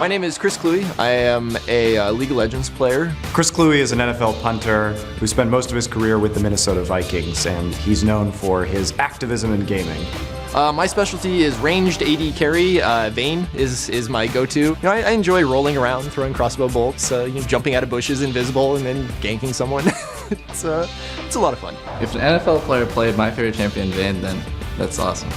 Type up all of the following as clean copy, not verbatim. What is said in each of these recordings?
My name is Chris Kluwe. I am a League of Legends player. Chris Kluwe is an NFL punter who spent most of his career with the Minnesota Vikings, and he's known for his activism in gaming. My specialty is ranged AD carry. Vayne is my go-to. You know, I enjoy rolling around, throwing crossbow bolts, jumping out of bushes invisible, and then ganking someone. It's a lot of fun. If an NFL player played my favorite champion, Vayne, then that's awesome.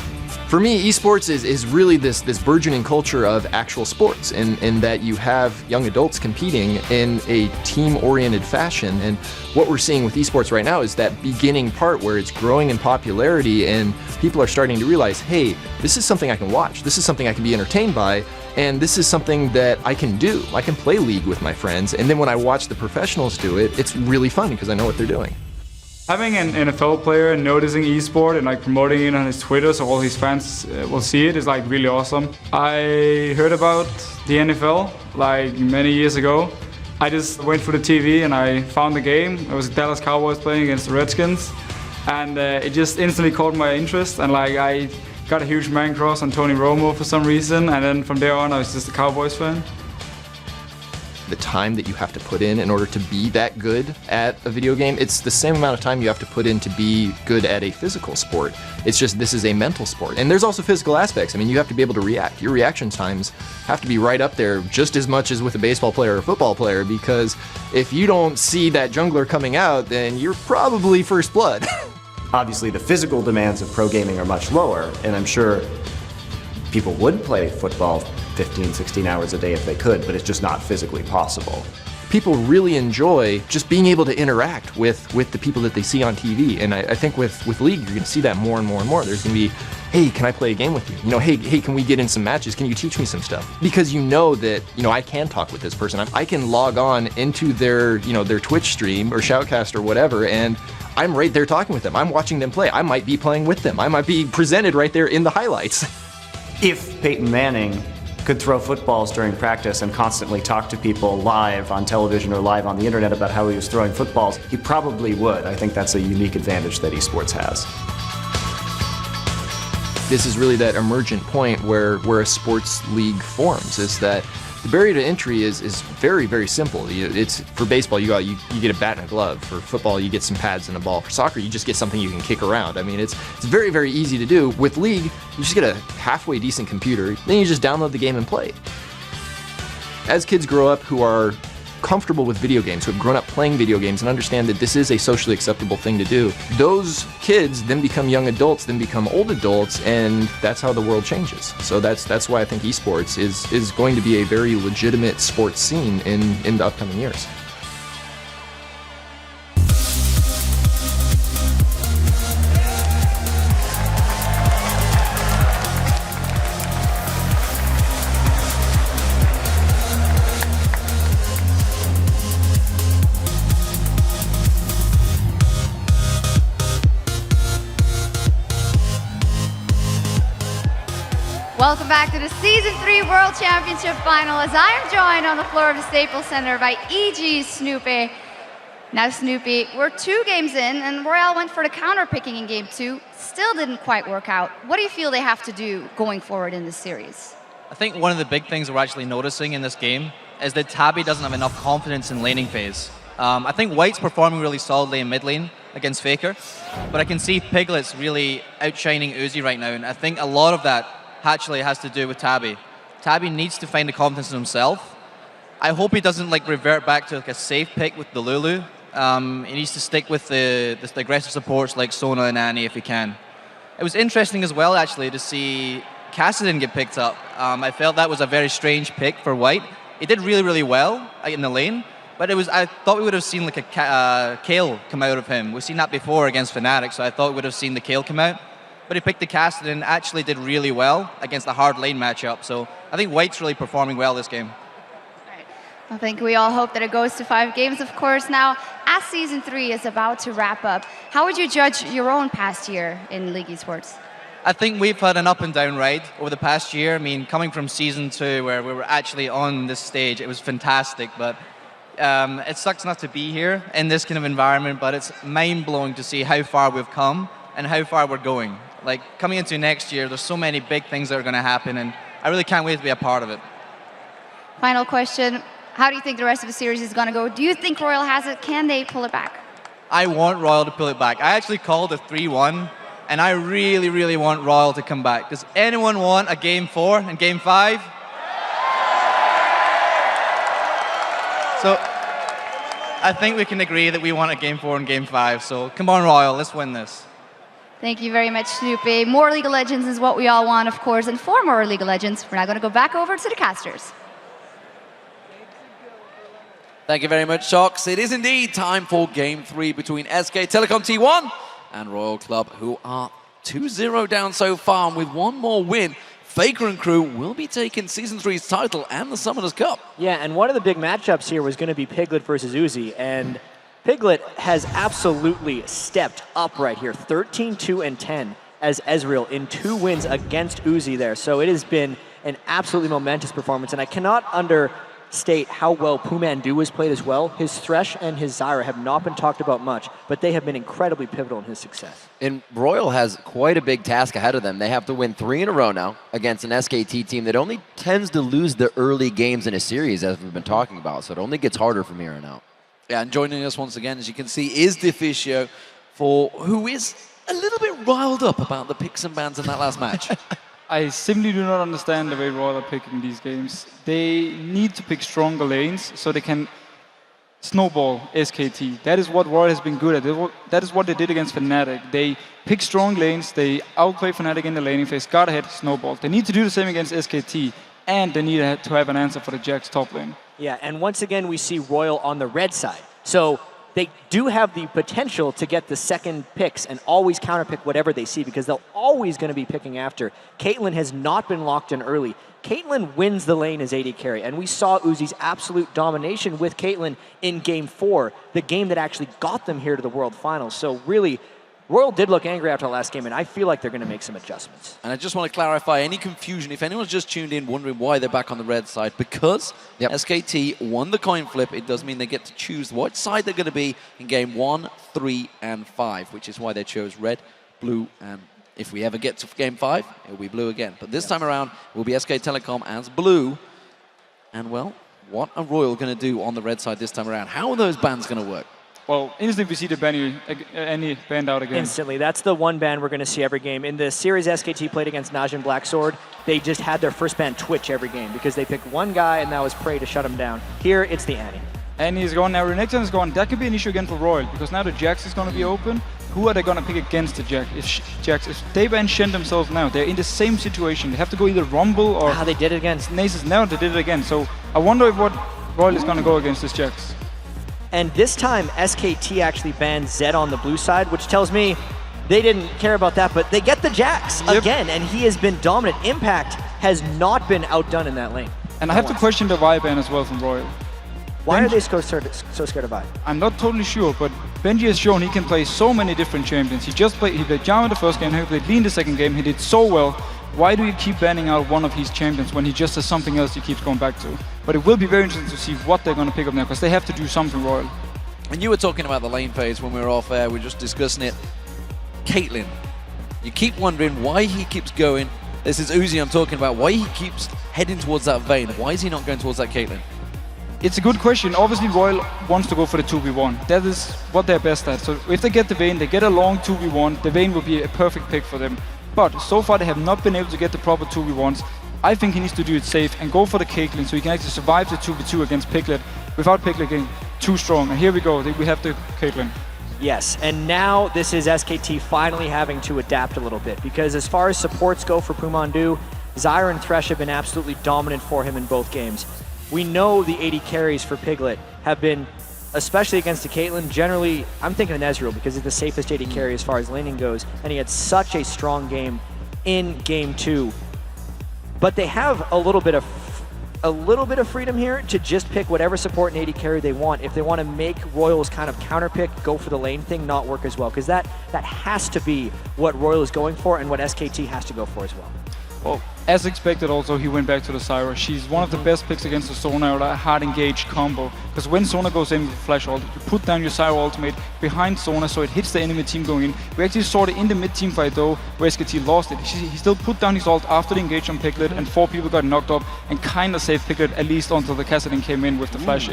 For me, esports is really this burgeoning culture of actual sports, in that you have young adults competing in a team-oriented fashion. And what we're seeing with esports right now is that beginning part where it's growing in popularity and people are starting to realize, hey, this is something I can watch, this is something I can be entertained by, and this is something that I can do. I can play League with my friends, and then when I watch the professionals do it, it's really fun because I know what they're doing. Having an NFL player noticing esport and promoting it on his Twitter so all his fans will see it is really awesome. I heard about the NFL many years ago. I just went for the TV and I found the game. It was the Dallas Cowboys playing against the Redskins, and it just instantly caught my interest, and I got a huge man crush on Tony Romo for some reason, and then from there on I was just a Cowboys fan. The time that you have to put in order to be that good at a video game, it's the same amount of time you have to put in to be good at a physical sport. It's just this is a mental sport. And there's also physical aspects. I mean, you have to be able to react. Your reaction times have to be right up there just as much as with a baseball player or a football player, because if you don't see that jungler coming out, then you're probably first blood. Obviously, the physical demands of pro gaming are much lower, and I'm sure people would play football 15, 16 hours a day if they could, but it's just not physically possible. People really enjoy just being able to interact with the people that they see on TV, and I think with League, you're going to see that more and more and more. There's going to be, hey, can I play a game with you? Hey, can we get in some matches? Can you teach me some stuff? Because you know that, I can talk with this person. I can log on into their Twitch stream or Shoutcast or whatever, and I'm right there talking with them. I'm watching them play. I might be playing with them. I might be presented right there in the highlights. If Peyton Manning could throw footballs during practice and constantly talk to people live on television or live on the internet about how he was throwing footballs, he probably would. I think that's a unique advantage that esports has. This is really that emergent point where a sports league forms, is that the barrier to entry is very, very simple. It's for baseball, you get a bat and a glove. For football, you get some pads and a ball. For soccer, you just get something you can kick around. I mean, it's very, very easy to do. With League, you just get a halfway decent computer, then you just download the game and play. As kids grow up who are comfortable with video games, who have grown up playing video games and understand that this is a socially acceptable thing to do, those kids then become young adults, then become old adults, and that's how the world changes. So that's why I think esports is going to be a very legitimate sports scene in the upcoming years. Welcome back to the Season 3 World Championship Final, as I am joined on the floor of the Staples Center by EG Snoopy. Now Snoopy, we're 2 games in and RYL went for the counter picking in game 2. Still didn't quite work out. What do you feel they have to do going forward in this series? I think one of the big things we're actually noticing in this game is that Tabby doesn't have enough confidence in laning phase. I think White's performing really solidly in mid lane against Faker, but I can see Piglet's really outshining Uzi right now, and I think a lot of that actually has to do with Tabby. Tabby needs to find the confidence in himself. I hope he doesn't revert back to a safe pick with the Lulu. He needs to stick with the aggressive supports like Sona and Annie if he can. It was interesting as well actually to see Kassadin get picked up. I felt that was a very strange pick for White. He did really, really well in the lane, but I thought we would have seen a Kayle come out of him. We've seen that before against Fnatic, so I thought we would have seen the Kayle come out. But he picked the Kassadin and actually did really well against a hard lane matchup. So I think White's really performing well this game. Right. I think we all hope that it goes to 5 games, of course. Now, as Season 3 is about to wrap up, how would you judge your own past year in League Esports? I think we've had an up and down ride over the past year. I mean, coming from Season 2 where we were actually on this stage, it was fantastic. But it sucks not to be here in this kind of environment, but it's mind-blowing to see how far we've come and how far we're going. Coming into next year, there's so many big things that are going to happen, and I really can't wait to be a part of it. Final question. How do you think the rest of the series is going to go? Do you think Royal has it? Can they pull it back? I want Royal to pull it back. I actually called a 3-1, and I really, really want Royal to come back. Does anyone want a Game 4 and Game 5? So I think we can agree that we want a Game 4 and Game 5. So come on, Royal, let's win this. Thank you very much, Snoopy. More League of Legends is what we all want, of course. And for more League of Legends, we're now going to go back over to the casters. Thank you very much, Shocks. It is indeed time for Game 3 between SK Telecom T1 and Royal Club, who are 2-0 down so far, and with one more win, Faker and crew will be taking Season 3's title and the Summoners Cup. Yeah, and one of the big matchups here was going to be Piglet versus Uzi, and Piglet has absolutely stepped up right here, 13-2-10 as RYL in 2 wins against Uzi there. So it has been an absolutely momentous performance, and I cannot understate how well Pumandu has played as well. His Thresh and his Zyra have not been talked about much, but they have been incredibly pivotal in his success. And Royal has quite a big task ahead of them. They have to win 3 in a row now against an SKT team that only tends to lose the early games in a series, as we've been talking about. So it only gets harder from here on out. Yeah, and joining us once again, as you can see, is Deficio, who is a little bit riled up about the picks and bans in that last match. I simply do not understand the way Royal are picking these games. They need to pick stronger lanes so they can snowball SKT. That is what Royal has been good at. That is what they did against Fnatic. They pick strong lanes, they outplay Fnatic in the laning phase, got ahead, snowballed. They need to do the same against SKT, and they need to have an answer for the Jax top lane. Yeah, and once again, we see Royal on the red side. So they do have the potential to get the second picks and always counterpick whatever they see, because they're always going to be picking after. Caitlyn has not been locked in early. Caitlyn wins the lane as AD carry, and we saw Uzi's absolute domination with Caitlyn in Game 4, the game that actually got them here to the World Finals. So really, Royal did look angry after the last game, and I feel like they're going to make some adjustments. And I just want to clarify any confusion. If anyone's just tuned in wondering why they're back on the red side, because SKT won the coin flip, it does mean they get to choose what side they're going to be in Game 1, 3, and 5, which is why they chose red, blue, and if we ever get to Game 5, it'll be blue again. But this time around, it will be SK Telecom as blue. And, well, what are Royal going to do on the red side this time around? How are those bans going to work? Well, instantly we see the any banned out again. Instantly. That's the one ban we're going to see every game. In the series SKT played against Najin Blacksword, they just had their first ban Twitch every game because they picked one guy and that was Prey to shut him down. Here, it's the Annie. Annie is gone now. Renekton is gone. That could be an issue again for Royal because now the Jax is going to be open. Who are they going to pick against the Jax? If they ban Shen themselves now, they're in the same situation. They have to go either Rumble or... they did it against Nasus. Now they did it again. So I wonder what Royal is going to go against this Jax. And this time, SKT actually banned Zed on the blue side, which tells me they didn't care about that, but they get the Jax again, and he has been dominant. Impact has not been outdone in that lane. And I have to question the Vi ban as well from Royal. Why are they so scared of Vi? I'm not totally sure, but Benji has shown he can play so many different champions. He played Jao in the first game, he played Lee in the second game, he did so well. Why do you keep banning out one of his champions when he just has something else he keeps going back to? But it will be very interesting to see what they're going to pick up now, because they have to do something, Royal. And you were talking about the lane phase when we were off air, we were just discussing it. Caitlyn, you keep wondering why he keeps going. This is Uzi I'm talking about, why he keeps heading towards that Vayne. Why is he not going towards that Caitlyn? It's a good question. Obviously, Royal wants to go for the 2v1. That is what they're best at. So if they get the Vayne, they get a long 2v1, the Vayne will be a perfect pick for them. But so far, they have not been able to get the proper 2v1s. I think he needs to do it safe and go for the Caitlyn so he can actually survive the 2v2 against Piglet without Piglet getting too strong. And here we go. We have the Caitlyn. Yes, and now this is SKT finally having to adapt a little bit, because as far as supports go for Pumandu, Zyra and Thresh have been absolutely dominant for him in both games. We know the 80 carries for Piglet have been, especially against the Caitlyn, generally, I'm thinking of Ezreal because he's the safest 80 carry as far as laning goes, and he had such a strong game in Game 2. But they have a little bit of freedom here to just pick whatever support and 80 carry they want. If they want to make Royal's kind of counter pick, go for the lane thing, not work as well, because that has to be what Royal is going for and what SKT has to go for as well. Well, as expected also, he went back to the Zyra. She's one of the best picks against the Sona or a hard engaged combo. Because when Sona goes in with Flash ult, you put down your Zyra ultimate behind Sona so it hits the enemy team going in. We actually saw it in the mid-team fight though, where SKT lost it. He still put down his ult after the engage on Piglet, and 4 people got knocked up and kind of saved Piglet at least until the Kassadin came in with the Flash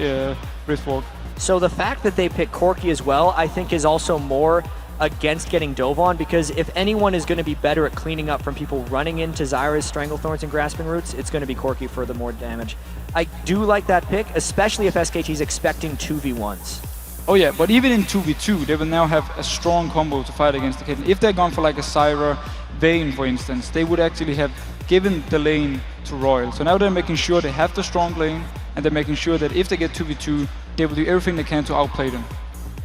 Riftwalk. So the fact that they pick Corki as well, I think is also more against getting dove on, because if anyone is going to be better at cleaning up from people running into Zyra's Stranglethorns and Grasping Roots, it's going to be Corki for the more damage. I do like that pick, especially if SKT is expecting 2v1s. Oh yeah, but even in 2v2, they will now have a strong combo to fight against the Caitlyn. If they're gone for like a Zyra Vayne, for instance, they would actually have given the lane to RYL. So now they're making sure they have the strong lane, and they're making sure that if they get 2v2, they will do everything they can to outplay them.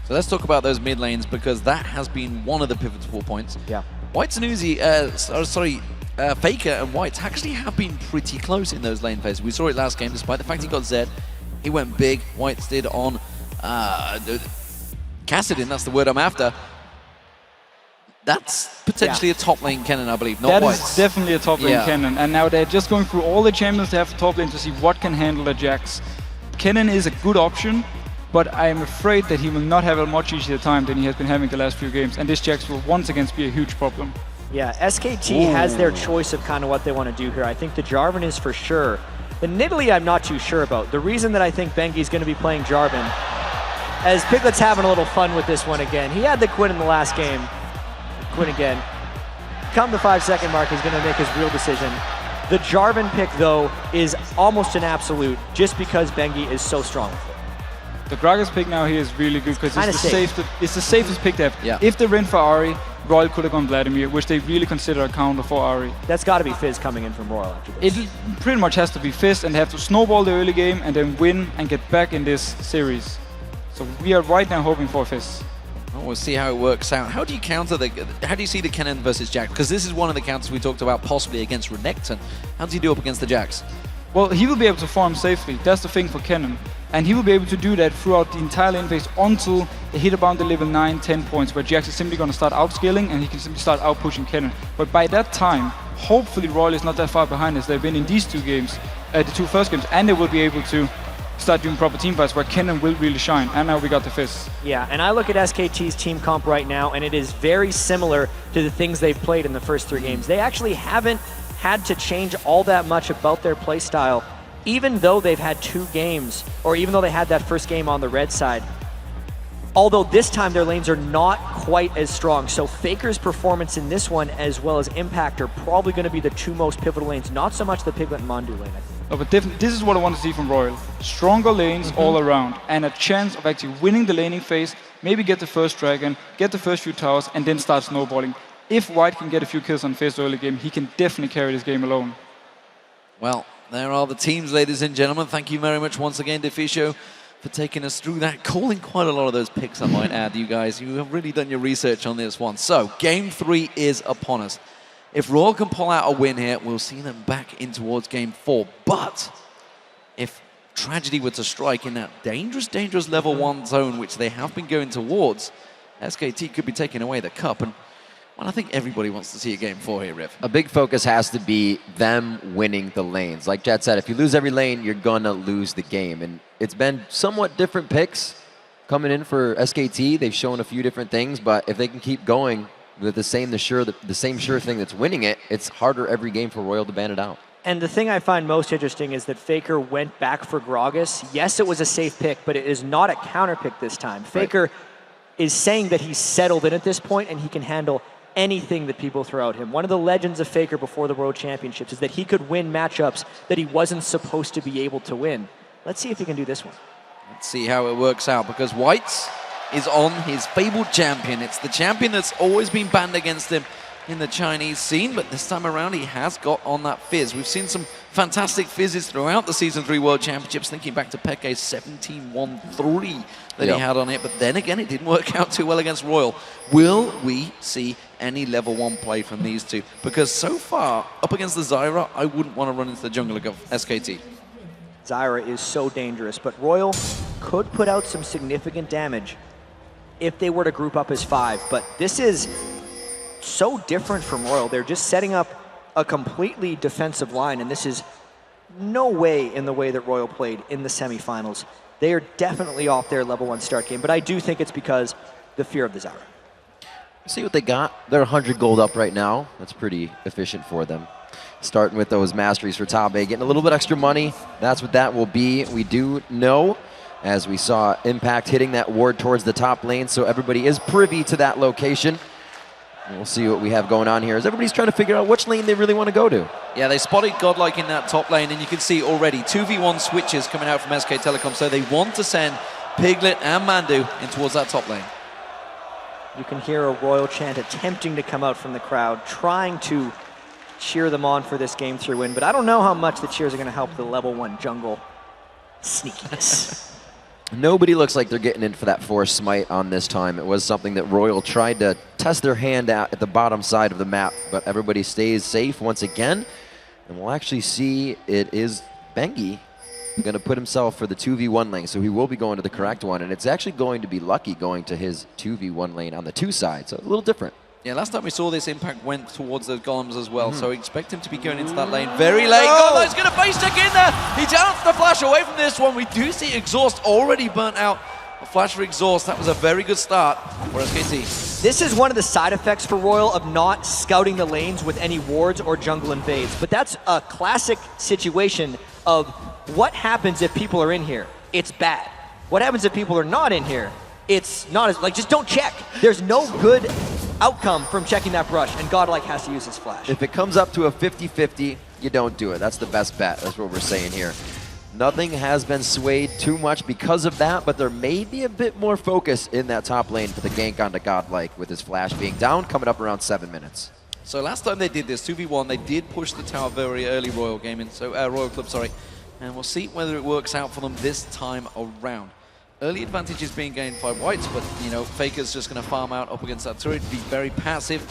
So let's talk about those mid lanes, because that has been one of the pivotal points. Yeah. White's and Uzi, Faker and White actually have been pretty close in those lane phases. We saw it last game, despite the fact he got Zed. He went big. White's did on Kassadin, that's the word I'm after. That's potentially a top lane Kennen, I believe, not White's. That is definitely a top lane Kennen. And now they're just going through all the champions they have for top lane to see what can handle the Jax. Kennen is a good option, but I am afraid that he will not have a much easier time than he has been having the last few games, and this Jax will once again be a huge problem. Yeah, SKT has their choice of kind of what they want to do here. I think the Jarvan is for sure. The Nidalee I'm not too sure about. The reason that I think Bengi's going to be playing Jarvan, as Piglet's having a little fun with this one again. He had the Quinn in the last game. Quinn again. Come the 5-second mark, he's going to make his real decision. The Jarvan pick, though, is almost an absolute, just because Bengi is so strong with it. The Gragas pick now here is really good because it's the safest pick to have. Yeah. If they ran for Ahri, RYL could have gone Vladimir, which they really consider a counter for Ahri. That's got to be Fizz coming in from RYL after this. It pretty much has to be Fizz, and they have to snowball the early game and then win and get back in this series. So we are right now hoping for Fizz. Well, we'll see how it works out. How do you counter how do you see the Kennen versus Jax? Because this is one of the counters we talked about possibly against Renekton. How does he do up against the Jax? Well, he will be able to farm safely. That's the thing for Kennen. And he will be able to do that throughout the entire lane phase until they hit about the level 9-10 points, where Jax is simply going to start outscaling and he can simply start out-pushing Kennen. But by that time, hopefully RYL is not that far behind as they've been in these 2 games, the 2 first games, and they will be able to start doing proper team fights where Kennen will really shine. And now we got the Fizz. Yeah, and I look at SKT's team comp right now, and it is very similar to the things they've played in the first 3 games. They actually haven't had to change all that much about their play style, even though they've had 2 games, or even though they had that first game on the red side. Although this time their lanes are not quite as strong. So Faker's performance in this one, as well as Impact, are probably going to be the 2 most pivotal lanes, not so much the Piglet and Mondu lane, I think. No, but this is what I want to see from RYL. Stronger lanes all around, and a chance of actually winning the laning phase, maybe get the first dragon, get the first few towers, and then start snowballing. If White can get a few kills on Fizz early game, he can definitely carry this game alone. Well, there are the teams, ladies and gentlemen. Thank you very much once again, Deficio, for taking us through that, calling quite a lot of those picks, I might add, you guys. You have really done your research on this one. So, Game 3 is upon us. If RYL can pull out a win here, we'll see them back in towards Game 4. But if tragedy were to strike in that dangerous, dangerous level 1 zone, which they have been going towards, SKT could be taking away the cup. And well, I think everybody wants to see a Game 4 here, Riv. A big focus has to be them winning the lanes. Like Jet said, if you lose every lane, you're going to lose the game. And it's been somewhat different picks coming in for SKT. They've shown a few different things, but if they can keep going with the same sure thing that's winning it, it's harder every game for RYL to ban it out. And the thing I find most interesting is that Faker went back for Gragas. Yes, it was a safe pick, but it is not a counter pick this time. Faker is saying that he's settled in at this point and he can handle anything that people throw at him. One of the legends of Faker before the World Championships is that he could win matchups that he wasn't supposed to be able to win. Let's see if he can do this one. Let's see how it works out, because White is on his fabled champion. It's the champion that's always been banned against him in the Chinese scene, but this time around he has got on that Fizz. We've seen some fantastic Fizzes throughout the Season 3 World Championships, thinking back to Peke's 17-1-3 that he had on it, but then again it didn't work out too well against RYL. Will we see any level 1 play from these two? Because so far, up against the Zyra, I wouldn't want to run into the jungle of SKT. Zyra is so dangerous, but RYL could put out some significant damage if they were to group up as 5, but this is so different from RYL. They're just setting up a completely defensive line, and this is no way in the way that RYL played in the semifinals. They are definitely off their level 1 start game, but I do think it's because the fear of the Zyra. See what they got. They're 100 gold up right now. That's pretty efficient for them. Starting with those masteries for Tabe, getting a little bit extra money. That's what that will be. We do know, as we saw Impact hitting that ward towards the top lane, so everybody is privy to that location. We'll see what we have going on here as everybody's trying to figure out which lane they really want to go to. Yeah, they spotted Godlike in that top lane, and you can see already 2v1 switches coming out from SK Telecom, so they want to send Piglet and Mandu in towards that top lane. You can hear a RYL chant attempting to come out from the crowd, trying to cheer them on for this game 3 win, but I don't know how much the cheers are going to help the level 1 jungle sneakiness. Nobody looks like they're getting in for that force smite on this time. It was something that RYL tried to test their hand at the bottom side of the map, but everybody stays safe once again. And we'll actually see it is Bengi going to put himself for the 2v1 lane, so he will be going to the correct one, and it's actually going to be Lucky going to his 2v1 lane on the 2 side, so a little different. Yeah, last time we saw this, Impact went towards those golems as well, so expect him to be going into that lane very late. Godlike's going to face check in there. He downs the flash away from this one. We do see Exhaust already burnt out. A flash for Exhaust. That was a very good start for SKT. This is one of the side effects for RYL of not scouting the lanes with any wards or jungle invades, but that's a classic situation of what happens if people are in here. It's bad. What happens if people are not in here? It's not as, like, just don't check. There's no good outcome from checking that brush, and Godlike has to use his flash. If it comes up to a 50-50, you don't do it. That's the best bet. That's what we're saying here. Nothing has been swayed too much because of that, but there may be a bit more focus in that top lane for the gank onto Godlike with his flash being down, coming up around 7 minutes. So last time they did this, 2v1, they did push the tower very early RYL gaming, so RYL Club, sorry. And we'll see whether it works out for them this time around. Early advantage is being gained by Whites, but, you know, Faker's just going to farm out up against that turret, be very passive.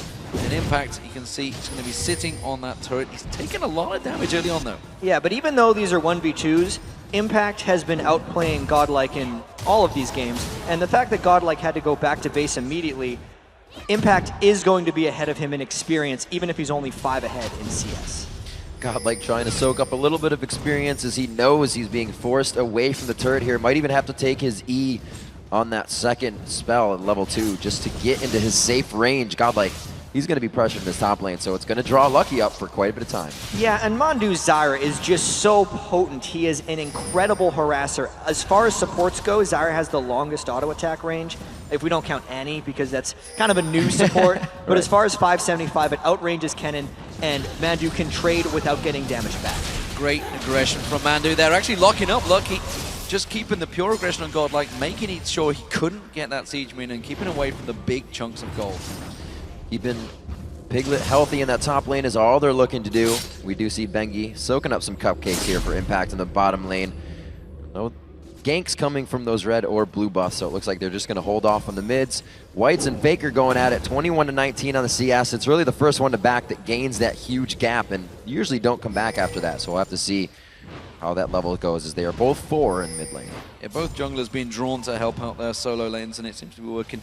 And Impact, you can see he's going to be sitting on that turret. He's taken a lot of damage early on, though. Yeah, but even though these are 1v2s, Impact has been outplaying Godlike in all of these games. And the fact that Godlike had to go back to base immediately, Impact is going to be ahead of him in experience, even if he's only 5 ahead in CS. Godlike trying to soak up a little bit of experience as he knows he's being forced away from the turret here. Might even have to take his E on that second spell at level 2 just to get into his safe range. Godlike, he's going to be pressured in this top lane, so it's going to draw Lucky up for quite a bit of time. Yeah, and Mandu's Zyra is just so potent. He is an incredible harasser. As far as supports go, Zyra has the longest auto attack range, if we don't count Annie, because that's kind of a new support. But Right. as far as 575, it outranges Kennen, and Mandu can trade without getting damage back. Great aggression from Mandu. They're actually locking up Lucky, just keeping the pure aggression on Godlike, making it sure he couldn't get that siege min and keeping away from the big chunks of gold. Keeping Piglet healthy in that top lane is all they're looking to do. We do see Bengi soaking up some cupcakes here for Impact in the bottom lane. No ganks coming from those red or blue buffs, so it looks like they're just going to hold off on the mids. Whites and Faker going at it, 21-19 on the CS. It's really the first one to back that gains that huge gap, and usually don't come back after that, so we'll have to see how that level goes as they are both 4 in mid lane. Yeah, both junglers being drawn to help out their solo lanes, and it seems to be working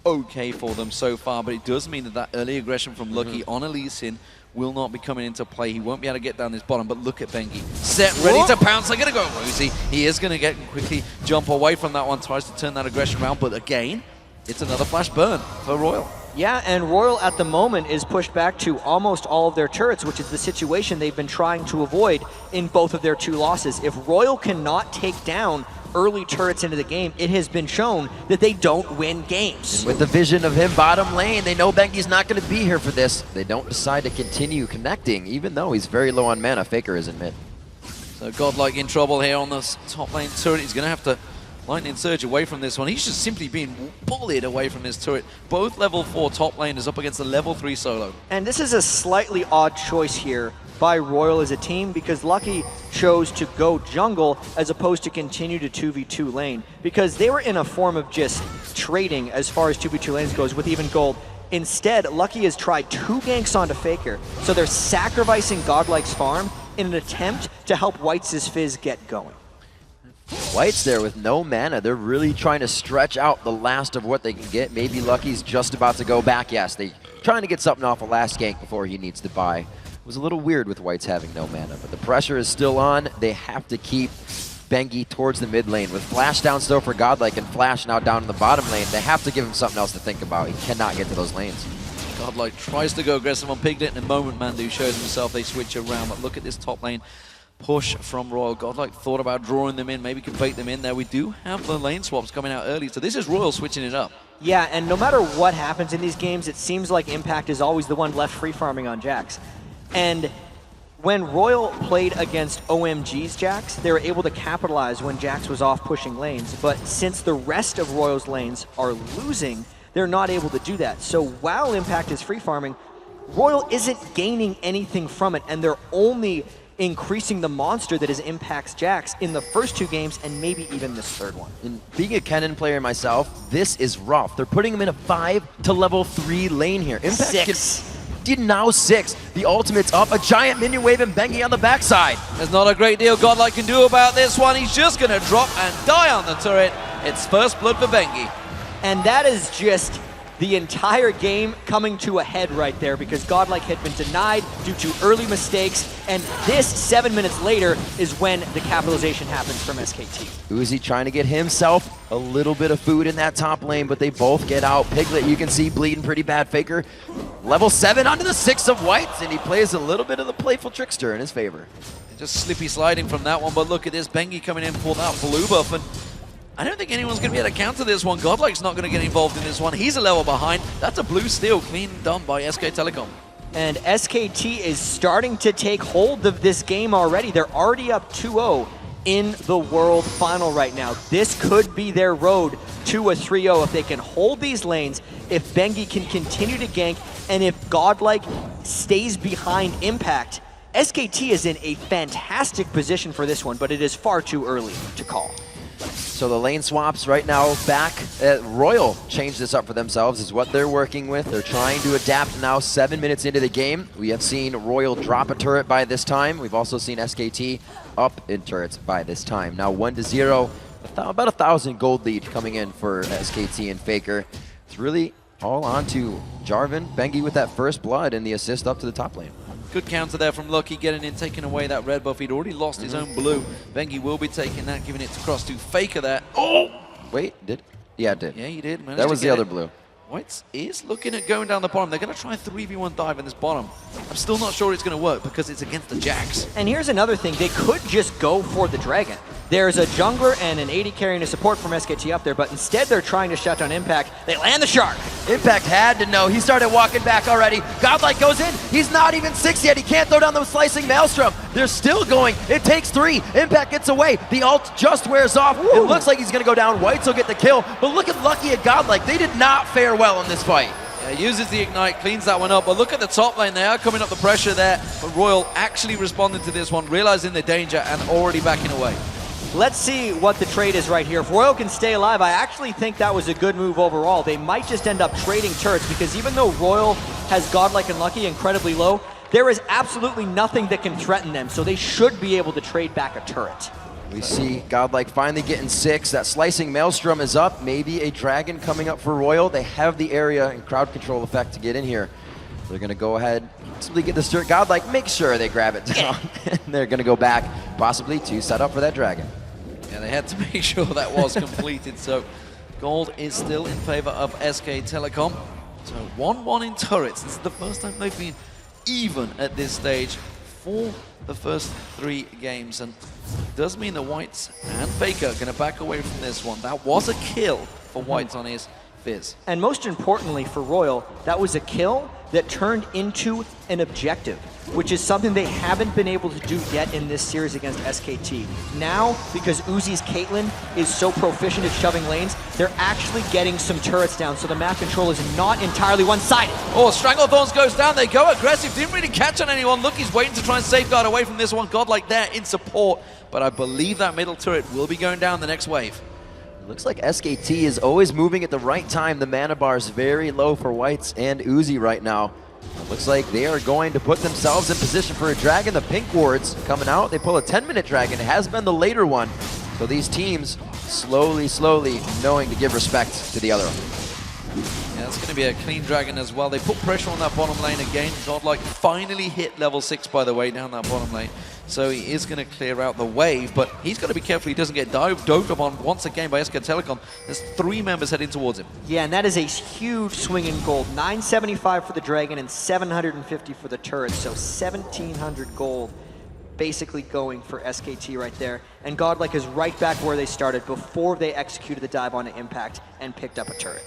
okay for them so far, but it does mean that that early aggression from Lucky on Elysian will not be coming into play. He won't be able to get down this bottom, but look at Bengi. Set, ready to pounce. They're going to go Rosie. He is going to get quickly jump away from that one, tries to turn that aggression around, but again, it's another flash burn for RYL. Yeah, and RYL at the moment is pushed back to almost all of their turrets, which is the situation they've been trying to avoid in both of their 2 losses. If RYL cannot take down early turrets into the game, it has been shown that they don't win games. And with the vision of him bottom lane, they know Bengi's not going to be here for this. They don't decide to continue connecting, even though he's very low on mana. Faker is in mid. So Godlike in trouble here on this top lane turret. He's going to have to lightning surge away from this one. He's just simply being bullied away from his turret. Both level 4 top laners up against the level 3 solo. And this is a slightly odd choice here by RYL as a team, because Lucky chose to go jungle as opposed to continue to 2v2 lane, because they were in a form of just trading as far as 2v2 lanes goes with even gold. Instead, Lucky has tried 2 ganks onto Faker, so they're sacrificing Godlike's farm in an attempt to help Whites' Fizz get going. White's there with no mana. They're really trying to stretch out the last of what they can get. Maybe Lucky's just about to go back. Yes, they're trying to get something off a last gank before he needs to buy was a little weird with Whites having no mana, but the pressure is still on. They have to keep Bengi towards the mid lane. With Flash down still for Godlike and Flash now down in the bottom lane, they have to give him something else to think about. He cannot get to those lanes. Godlike tries to go aggressive on Piglet. In a moment, Mandu shows himself. They switch around, but look at this top lane push from RYL. Godlike thought about drawing them in, maybe could bait them in there. We do have the lane swaps coming out early, so this is RYL switching it up. Yeah, and no matter what happens in these games, it seems like Impact is always the one left free farming on Jax. And when RYL played against OMG's Jax, they were able to capitalize when Jax was off pushing lanes. But since the rest of RYL's lanes are losing, they're not able to do that. So while Impact is free farming, RYL isn't gaining anything from it, and they're only increasing the monster that is Impact's Jax in the first 2 games and maybe even this third one. And being a Kennen player myself, this is rough. They're putting him in a 5 to level 3 lane here. Impact 6. Did now 6. The ultimate's up. A giant minion wave and Bengi on the backside. There's not a great deal Godlike can do about this one. He's just going to drop and die on the turret. It's first blood for Bengi. And that is just the entire game coming to a head right there, because Godlike had been denied due to early mistakes, and this 7 minutes later is when the capitalization happens from SKT. Uzi trying to get himself a little bit of food in that top lane, but they both get out. Piglet, you can see, bleeding pretty bad. Faker, level 7 onto the 6 of Whites, and he plays a little bit of the playful trickster in his favor. Just slippy sliding from that one, but look at this. Bengi coming in for that blue buff, and I don't think anyone's going to be able to counter this one. Godlike's not going to get involved in this one. He's a level behind. That's a blue steal, clean done by SK Telecom. And SKT is starting to take hold of this game already. They're already up 2-0 in the World Final right now. This could be their road to a 3-0 if they can hold these lanes, if Bengi can continue to gank, and if Godlike stays behind Impact. SKT is in a fantastic position for this one, but it is far too early to call. So the lane swaps right now back. RYL changed this up for themselves, is what they're working with. They're trying to adapt now 7 minutes into the game. We have seen RYL drop a turret by this time. We've also seen SKT up in turrets by this time. Now 1-0, about 1,000 gold lead coming in for SKT and Faker. It's really all on to Jarvan, Bengi with that first blood and the assist up to the top lane. Good counter there from Lucky, getting in, taking away that red buff. He'd already lost his own blue. Bengi will be taking that, giving it across to Faker there. Oh! Wait, did? Yeah, it did. Yeah, he did. That was the other blue. Whites is looking at going down the bottom. They're going to try a 3v1 dive in this bottom. I'm still not sure it's going to work because it's against the Jax. And here's another thing. They could just go for the Dragon. There's a jungler and an AD carrying a support from SKT up there, but instead they're trying to shut down Impact. They land the Shark. Impact had to know. He started walking back already. Godlike goes in. He's not even 6 yet. He can't throw down the slicing Maelstrom. They're still going. It takes 3. Impact gets away. The ult just wears off. Woo. It looks like he's going to go down. Whites will get the kill. But look at Lucky and Godlike. They did not fare well in this fight. Yeah, uses the Ignite, cleans that one up. But look at the top lane. They are coming up the pressure there. But RYL actually responding to this one, realizing the danger and already backing away. Let's see what the trade is right here. If RYL can stay alive, I actually think that was a good move overall. They might just end up trading turrets, because even though RYL has Godlike and Lucky incredibly low, there is absolutely nothing that can threaten them, so they should be able to trade back a turret. We see Godlike finally getting 6. That slicing Maelstrom is up. Maybe a Dragon coming up for RYL. They have the area and crowd control effect to get in here. They're going to go ahead, simply get this turret. Godlike, make sure they grab it down. And they're going to go back, possibly to set up for that Dragon. Yeah, they had to make sure that was completed. So gold is still in favor of SK Telecom. So 1-1 in turrets. This is the first time they've been even at this stage for the first 3 games. And it does mean the Whites and Faker are going to back away from this one. That was a kill for Whites on his Fizz. And most importantly for RYL, that was a kill that turned into an objective, which is something they haven't been able to do yet in this series against SKT. Now, because Uzi's Caitlyn is so proficient at shoving lanes, they're actually getting some turrets down, so the map control is not entirely one-sided. Oh, Stranglethorns goes down. They go aggressive. Didn't really catch on anyone. Look, he's waiting to try and safeguard away from this one. Godlike there in support, but I believe that middle turret will be going down the next wave. Looks like SKT is always moving at the right time. The mana bar is very low for Whites and Uzi right now. It looks like they are going to put themselves in position for a Dragon. The pink wards coming out. They pull a 10-minute Dragon. It has been the later one. So these teams slowly knowing to give respect to the other one. Yeah, that's going to be a clean dragon as well. They put pressure on that bottom lane again. Godlike finally hit level 6, by the way, down that bottom lane. So he is going to clear out the wave, but he's got to be careful he doesn't get dove upon once again by SK Telecom. There's 3 members heading towards him. Yeah, and that is a huge swing in gold. 975 for the dragon and 750 for the turret, so 1,700 gold basically going for SKT right there. And Godlike is right back where they started before they executed the dive onto Impact and picked up a turret.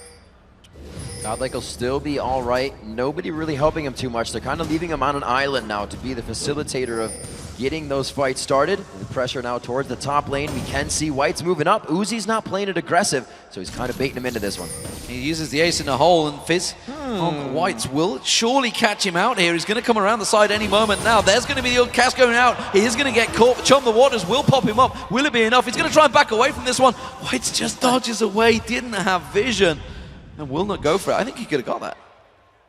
Godlike will still be all right. Nobody really helping him too much. They're kind of leaving him on an island now to be the facilitator of getting those fights started. The pressure now towards the top lane. We can see White's moving up. Uzi's not playing it aggressive, so he's kind of baiting him into this one. He uses the ace in the hole, and Fizz on Whites will surely catch him out here. He's going to come around the side any moment now. There's going to be the old cast going out. He is going to get caught. Chum the Waters will pop him up. Will it be enough? He's going to try and back away from this one. Whites just dodges away, didn't have vision, and will not go for it. I think he could have got that.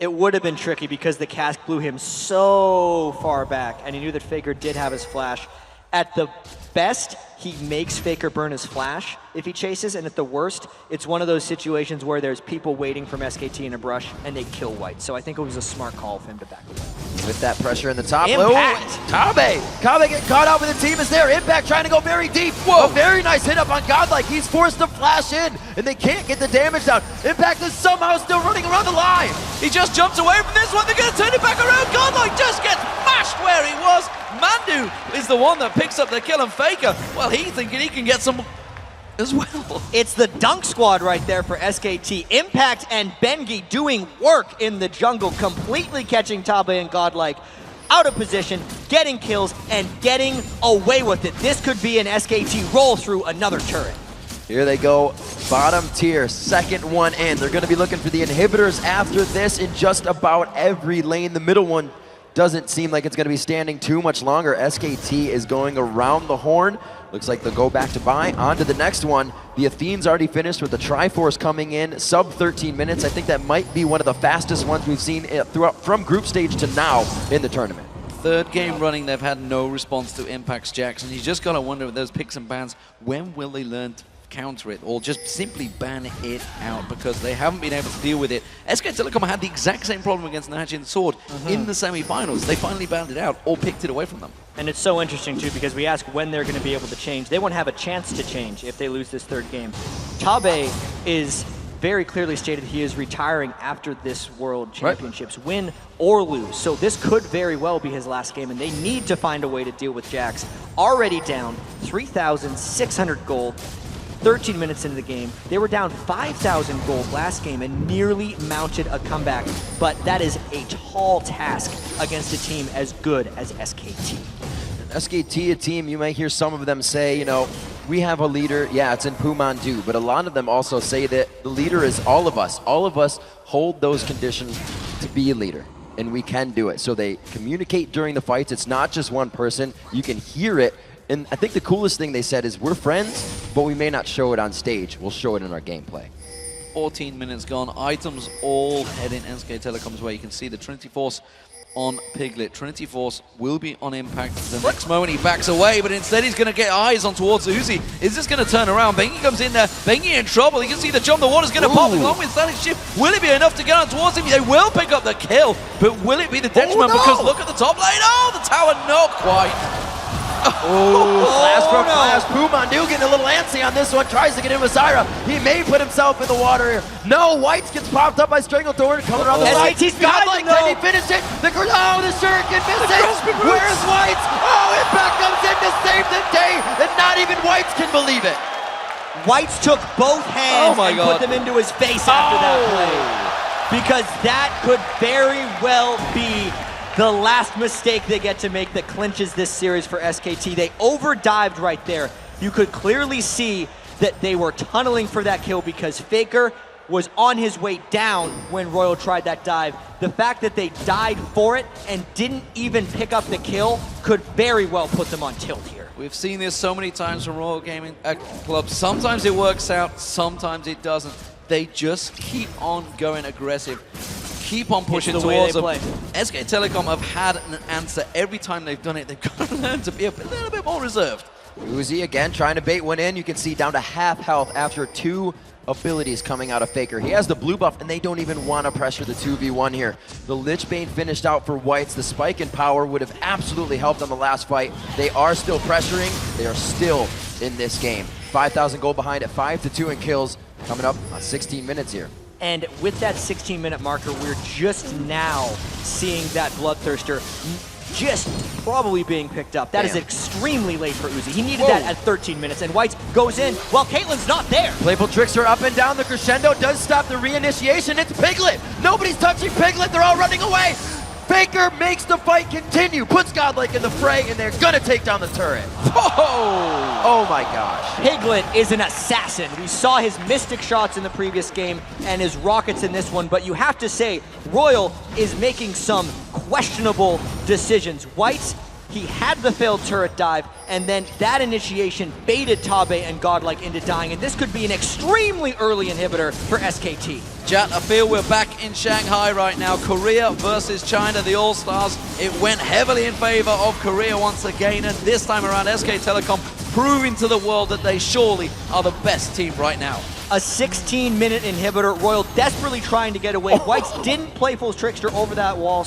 It would have been tricky because the cask blew him so far back, and he knew that Faker did have his flash. At the best, he makes Faker burn his flash if he chases, and at the worst, it's one of those situations where there's people waiting from SKT in a brush, and they kill White. So I think it was a smart call for him to back away. With that pressure in the top Impact! Kabe getting caught out, but the team is there. Impact trying to go very deep. Whoa! A very nice hit up on Godlike. He's forced to flash in, and they can't get the damage down. Impact is somehow still running around the line. He just jumps away from this one. They're going to turn it back around. Godlike just gets mashed where he was. Mandu is the one that picks up the kill, and Faker, well, he's thinking he can get some as well. It's the dunk squad right there for SKT. Impact and Bengi doing work in the jungle, completely catching Tabe and Godlike out of position, getting kills, and getting away with it. This could be an SKT roll through another turret. Here they go, bottom tier, second one in. They're going to be looking for the inhibitors after this in just about every lane. The middle one doesn't seem like it's going to be standing too much longer. SKT is going around the horn. Looks like they'll go back to buy. On to the next one. The Athene's already finished with the Triforce coming in, sub 13 minutes. I think that might be one of the fastest ones we've seen throughout from group stage to now in the tournament. Third game running, they've had no response to Impact's Jax, and you just got to wonder with those picks and bans, when will they learn to counter it or just simply ban it out, because they haven't been able to deal with it. SK Telecom had the exact same problem against Najin Sword in the semi-finals. They finally banned it out or picked it away from them. And it's so interesting too, because we ask when they're going to be able to change. They won't have a chance to change if they lose this third game. Tabe is very clearly stated he is retiring after this World Championships, win or lose. So this could very well be his last game, and they need to find a way to deal with Jax. Already down 3,600 gold. 13 minutes into the game. They were down 5,000 gold last game and nearly mounted a comeback, but that is a tall task against a team as good as SKT. SKT, a team, you might hear some of them say, you know, we have a leader, yeah, it's in Pumandu, but a lot of them also say that the leader is all of us. All of us hold those conditions to be a leader, and we can do it. So they communicate during the fights. It's not just one person. You can hear it. And I think the coolest thing they said is, we're friends, but we may not show it on stage. We'll show it in our gameplay. 14 minutes gone. Items all heading SK Telecom's way. You can see the Trinity Force on Piglet. Trinity Force will be on Impact. The next moment he backs away, but instead he's going to get eyes on towards Uzi. Is this going to turn around? Bengi comes in there. Bengi in trouble. You can see the jump. The water's going to pop along with Static Shift. Will it be enough to get on towards him? They will pick up the kill, but will it be the detriment? Because look at the top lane. Oh, the tower, not quite. Flash from Flash. Pumandu getting a little antsy on this one. Tries to get in with Zyra. He may put himself in the water here. No, Whites gets popped up by Stranglethorn. Coming around the side. Godlike, can he finish it? The Shuriken misses. Where's Whites? Oh, Impact comes in to save the day, and not even Whites can believe it. Whites took both hands and put them into his face after that play. Because that could very well be the last mistake they get to make that clinches this series for SKT. They overdived right there. You could clearly see that they were tunneling for that kill because Faker was on his way down when RYL tried that dive. The fact that they died for it and didn't even pick up the kill could very well put them on tilt here. We've seen this so many times from Royal Gaming Club. Sometimes it works out, sometimes it doesn't. They just keep on going aggressive. Keep on pushing towards them. SK Telecom have had an answer every time they've done it. They've got to learn to be a little bit more reserved. Uzi again trying to bait one in. You can see down to half health after 2 abilities coming out of Faker. He has the blue buff, and they don't even want to pressure the 2v1 here. The Lich Bane finished out for Whites. The spike in power would have absolutely helped on the last fight. They are still pressuring. They are still in this game. 5,000 gold behind at 5-2 in kills, coming up on 16 minutes here. And with that 16-minute marker, we're just now seeing that Bloodthirster just probably being picked up. That is extremely late for Uzi. He needed that at 13 minutes, and White goes in while Caitlyn's not there. Playful Trickster up and down. The crescendo does stop the reinitiation. It's Piglet. Nobody's touching Piglet. They're all running away. Faker makes the fight continue, puts Godlike in the fray, and they're gonna take down the turret. Oh my gosh. Piglet is an assassin. We saw his Mystic shots in the previous game and his rockets in this one, but you have to say, RYL is making some questionable decisions. White, he had the failed turret dive, and then that initiation baited Tabe and Godlike into dying, and this could be an extremely early inhibitor for SKT. Jat, I feel we're back in Shanghai right now. Korea versus China, the All-Stars. It went heavily in favor of Korea once again, and this time around SK Telecom proving to the world that they surely are the best team right now. A 16-minute inhibitor, RYL desperately trying to get away. Whites didn't play full Trickster over that wall,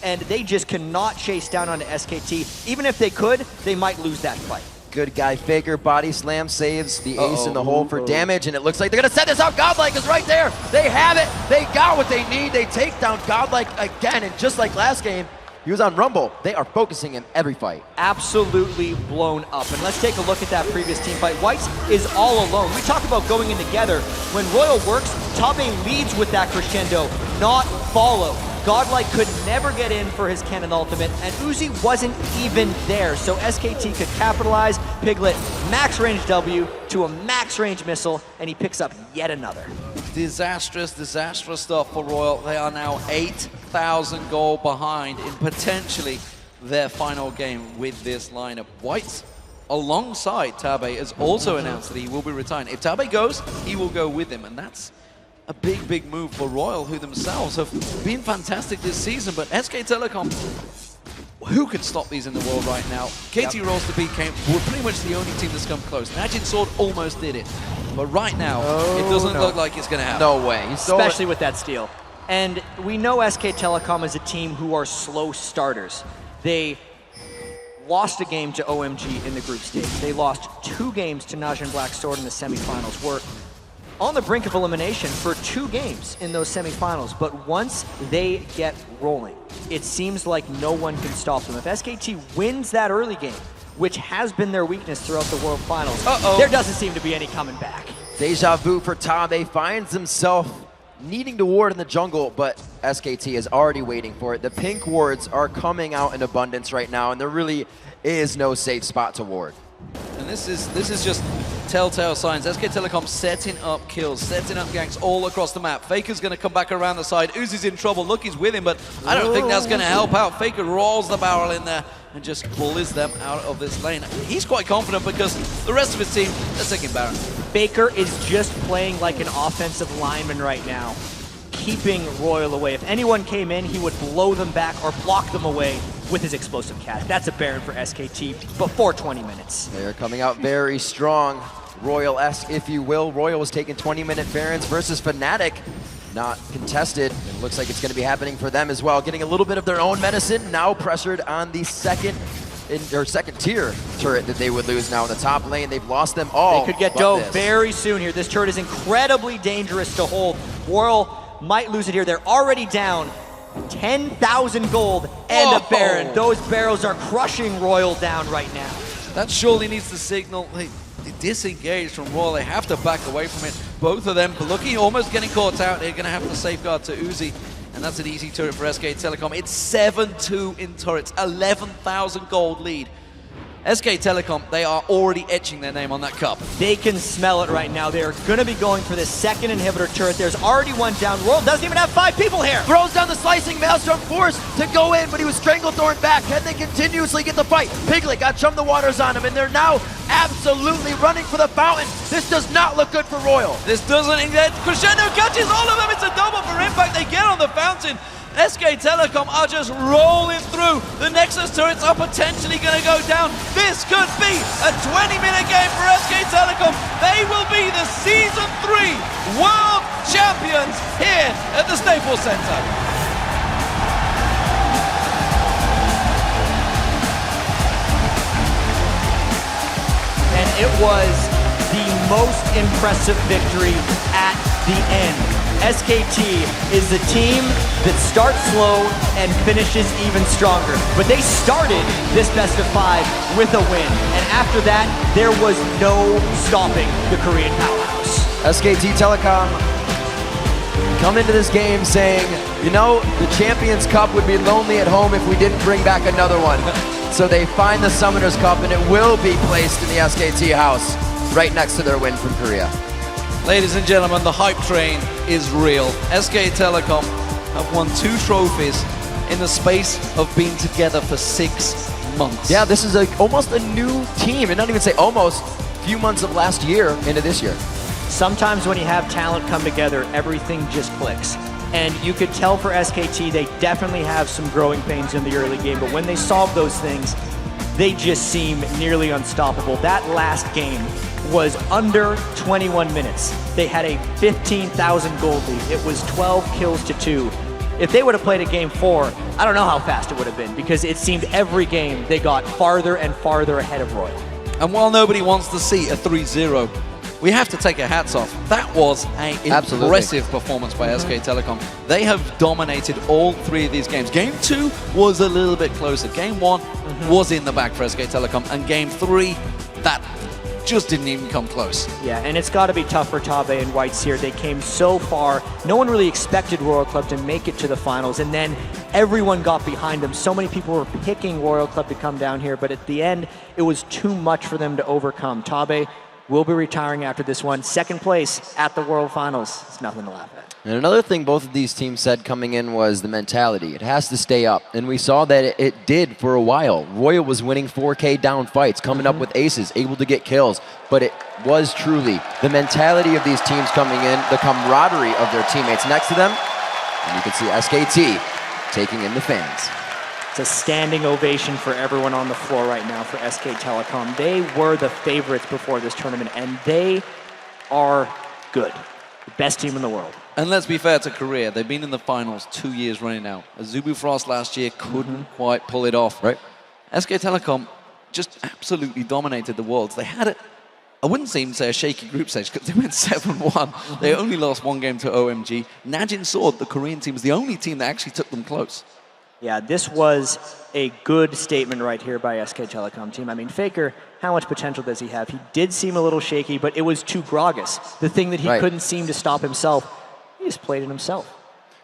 and they just cannot chase down onto SKT. Even if they could, they might lose that fight. Good guy Faker, body slam, saves the ace in the hole for damage, and it looks like they're gonna set this up. Godlike is right there. They have it. They got what they need. They take down Godlike again, and just like last game, he was on Rumble. They are focusing in every fight. Absolutely blown up. And let's take a look at that previous team fight. White is all alone. We talk about going in together. When RYL works, Tabe leads with that crescendo, not follow. Godlike could never get in for his cannon ultimate, and Uzi wasn't even there, so SKT could capitalize. Piglet, max range W to a max range missile, and he picks up yet another. Disastrous, disastrous stuff for RYL. They are now 8,000 gold behind in potentially their final game with this lineup. White, alongside Tabe, has also announced that he will be retiring. If Tabe goes, he will go with him, and that's a big, big move for RYL, who themselves have been fantastic this season, but SK Telecom, who could stop these in the world right now? KT Rolls to beat were pretty much the only team that's come close. Magic Sword almost did it, but right now, it doesn't look like it's gonna happen. No way. Especially with that steal. And we know SK Telecom is a team who are slow starters. They lost a game to OMG in the group stage. They lost 2 games to Najin Black Sword in the semifinals. We're on the brink of elimination for 2 games in those semifinals, but once they get rolling, it seems like no one can stop them. If SKT wins that early game, which has been their weakness throughout the World Finals, there doesn't seem to be any coming back. Deja vu for Tabe, finds himself needing to ward in the jungle, but SKT is already waiting for it. The pink wards are coming out in abundance right now, and there really is no safe spot to ward. And this is just telltale signs. SK Telecom setting up kills, setting up ganks all across the map. Faker's going to come back around the side. Uzi's in trouble. Lucky's with him, but I don't think that's going to help out. Faker rolls the barrel in there and just bullies them out of this lane. He's quite confident because the rest of his team, they're taking Baron. Faker is just playing like an offensive lineman right now, keeping RYL away. If anyone came in, he would blow them back or block them away with his explosive cast. That's a Baron for SKT before 20 minutes. They're coming out very strong, RYL-esque, if you will. RYL was taking 20-minute Barons versus Fnatic, not contested. It looks like it's going to be happening for them as well. Getting a little bit of their own medicine, now pressured on the second tier turret that they would lose now in the top lane. They've lost them all. They could get dove very soon here. This turret is incredibly dangerous to hold. RYL might lose it here. They're already down 10,000 gold and a Baron. Those barrels are crushing RYL down right now. That surely needs to signal they disengage from RYL. They have to back away from it. Both of them, Lucky almost getting caught out. They're going to have to safeguard to Uzi. And that's an easy turret for SK Telecom. It's 7-2 in turrets, 11,000 gold lead. SK Telecom, they are already etching their name on that cup. They can smell it right now. They're going to be going for this second inhibitor turret. There's already one down. RYL doesn't even have 5 people here. Throws down the slicing Maelstrom, forced to go in, but he was Stranglethorn back. Can they continuously get the fight? Piglet got Chum the Waters on him, and they're now absolutely running for the fountain. This does not look good for RYL. This doesn't, Crescendo catches all of them. It's a double for impact. They get on the fountain. SK Telecom are just rolling through. The Nexus turrets are potentially going to go down. This could be a 20-minute game for SK Telecom. They will be the Season 3 World Champions here at the Staples Center. And it was the most impressive victory at the end. SKT is the team that starts slow and finishes even stronger. But they started this best of 5 with a win. And after that, there was no stopping the Korean powerhouse. SKT Telecom come into this game saying, you know, the Champions Cup would be lonely at home if we didn't bring back another one. So they find the Summoners Cup, and it will be placed in the SKT house right next to their win from Korea. Ladies and gentlemen, the hype train is real. SK Telecom have won 2 trophies in the space of being together for 6 months. Yeah, this is almost a new team, and not even say almost, a few months of last year into this year. Sometimes when you have talent come together, everything just clicks. And you could tell for SKT, they definitely have some growing pains in the early game, but when they solve those things, they just seem nearly unstoppable. That last game was under 21 minutes. They had a 15,000 gold lead. It was 12 kills to 2. If they would have played a game 4, I don't know how fast it would have been, because it seemed every game they got farther and farther ahead of RYL. And while nobody wants to see a 3-0, we have to take our hats off. That was an impressive performance by SK Telecom. They have dominated all 3 of these games. Game 2 was a little bit closer. Game 1 was in the back for SK Telecom, and Game 3, that just didn't even come close. Yeah, and it's got to be tough for Tabe and Whites here. They came so far. No one really expected RYL Club to make it to the finals, and then everyone got behind them. So many people were picking RYL Club to come down here, but at the end, it was too much for them to overcome. Tabe will be retiring after this one. Second place at the World Finals. It's nothing to laugh at. And another thing both of these teams said coming in was the mentality. It has to stay up. And we saw that it did for a while. RYL was winning 4K down fights, coming up with aces, able to get kills. But it was truly the mentality of these teams coming in, the camaraderie of their teammates next to them. And you can see SKT taking in the fans. It's a standing ovation for everyone on the floor right now for SK Telecom. They were the favorites before this tournament, and they are good. The best team in the world. And let's be fair to Korea, they've been in the finals 2 years running now. Azubu Frost last year couldn't quite pull it off. Right. SK Telecom just absolutely dominated the Worlds. They had I wouldn't even say a shaky group stage, because they went 7-1. They only lost 1 game to OMG. Najin Sword, the Korean team, was the only team that actually took them close. Yeah, this was a good statement right here by SK Telecom team. I mean, Faker, how much potential does he have? He did seem a little shaky, but it was too Gragas. The thing that he couldn't seem to stop himself, he just played it himself.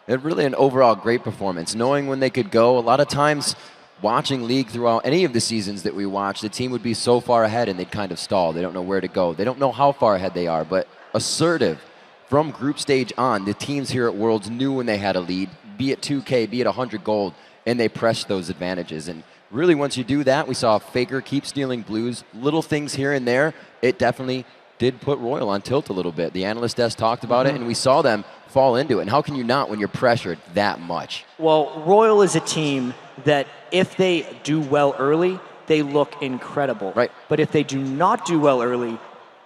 It really an overall great performance, knowing when they could go. A lot of times watching League throughout any of the seasons that we watch, the team would be so far ahead and they'd kind of stall. They don't know where to go. They don't know how far ahead they are, but assertive from group stage on, the teams here at Worlds knew when they had a lead, be it 2K, be it 100 gold, and they pressed those advantages. And really, once you do that, we saw Faker keep stealing blues. Little things here and there, it definitely did put RYL on tilt a little bit. The analyst desk talked about it, and we saw them fall into it. And how can you not when you're pressured that much? Well, RYL is a team that if they do well early, they look incredible. Right. But if they do not do well early,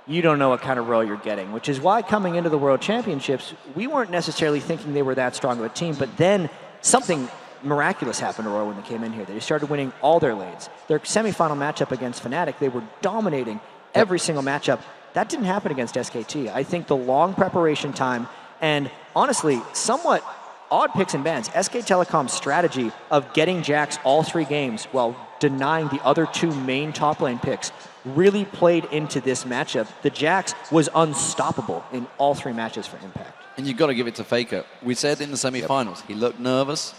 you don't know what kind of RYL you're getting, which is why coming into the World Championships, we weren't necessarily thinking they were that strong of a team, but then something miraculous happened to RYL when they came in here. They started winning all their lanes. Their semifinal matchup against Fnatic, they were dominating every single matchup. That didn't happen against SKT. I think the long preparation time and honestly, somewhat odd picks and bans. SK Telecom's strategy of getting Jax all 3 games while denying the other 2 main top lane picks really played into this matchup. The Jax was unstoppable in all 3 matches for Impact. And you've got to give it to Faker. We said in the semifinals, he looked nervous.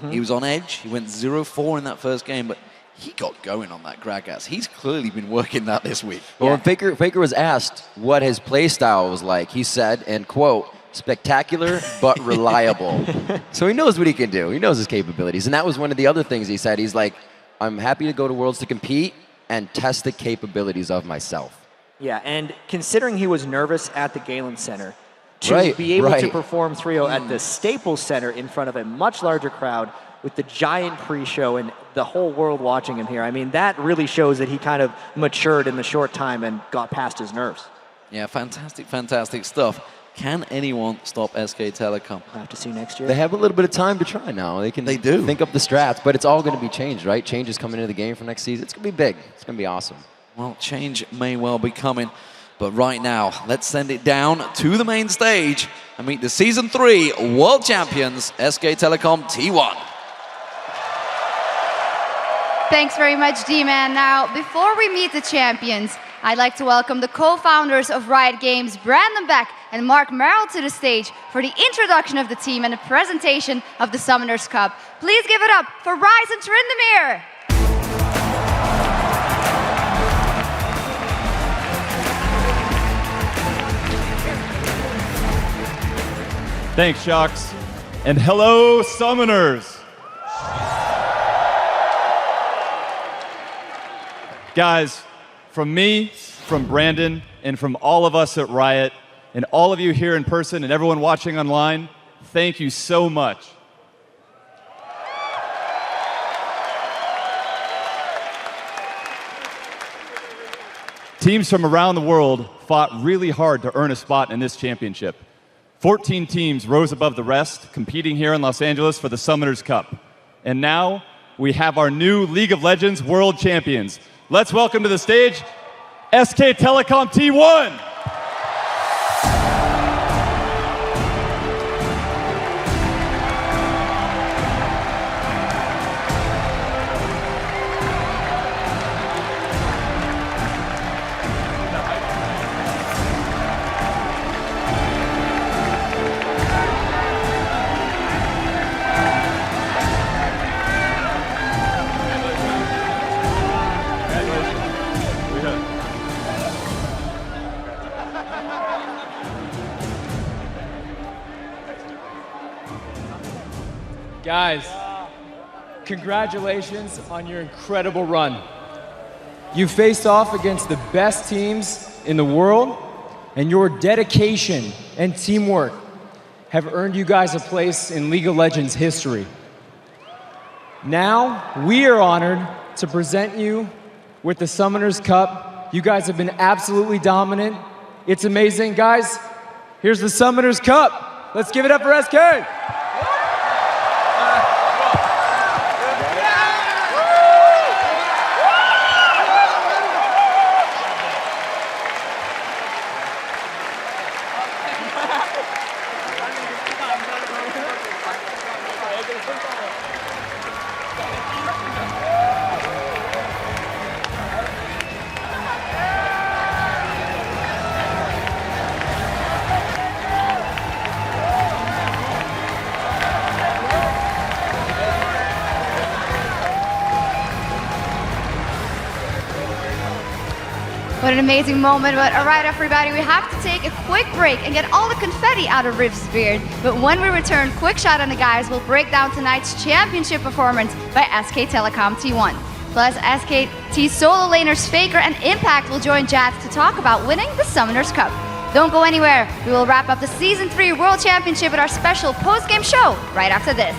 He was on edge. He went 0-4 in that first game, but he got going on that Gragas. He's clearly been working that this week. Well, when Faker was asked what his play style was like, he said, and quote, spectacular but reliable. So he knows what he can do. He knows his capabilities. And that was one of the other things he said. He's like, I'm happy to go to Worlds to compete and test the capabilities of myself. Yeah, and considering he was nervous at the Galen Center, to be able to perform 3-0 at the Staples Center in front of a much larger crowd with the giant pre-show and the whole world watching him here. I mean, that really shows that he kind of matured in the short time and got past his nerves. Yeah, fantastic, fantastic stuff. Can anyone stop SK Telecom? We'll have to see next year. They have a little bit of time to try now. They do think up the strats, but it's all going to be changed, right? Change is coming into the game for next season. It's going to be big. It's going to be awesome. Well, change may well be coming, but right now, let's send it down to the main stage and meet the Season 3 World Champions, SK Telecom T1. Thanks very much, D-Man. Now, before we meet the champions, I'd like to welcome the co-founders of Riot Games, Brandon Beck and Mark Merrill, to the stage for the introduction of the team and the presentation of the Summoners Cup. Please give it up for Rise and Trindamere. Thanks, Shocks. And hello, Summoners. Guys, from me, from Brandon, and from all of us at Riot, and all of you here in person and everyone watching online, thank you so much. Teams from around the world fought really hard to earn a spot in this championship. 14 teams rose above the rest, competing here in Los Angeles for the Summoners Cup. And now, we have our new League of Legends World Champions. Let's welcome to the stage, SK Telecom T1. Guys, congratulations on your incredible run. You faced off against the best teams in the world, and your dedication and teamwork have earned you guys a place in League of Legends history. Now, we are honored to present you with the Summoners Cup. You guys have been absolutely dominant. It's amazing, guys. Here's the Summoners Cup. Let's give it up for SK. What an amazing moment. But all right, everybody, we have to take a quick break and get all the confetti out of Riv's beard. But when we return, quick shot on the guys will break down tonight's championship performance by SK Telecom T1. Plus, SKT solo laners Faker and Impact will join Jats to talk about winning the Summoners Cup. Don't go anywhere. We will wrap up the Season 3 World Championship at our special post-game show right after this.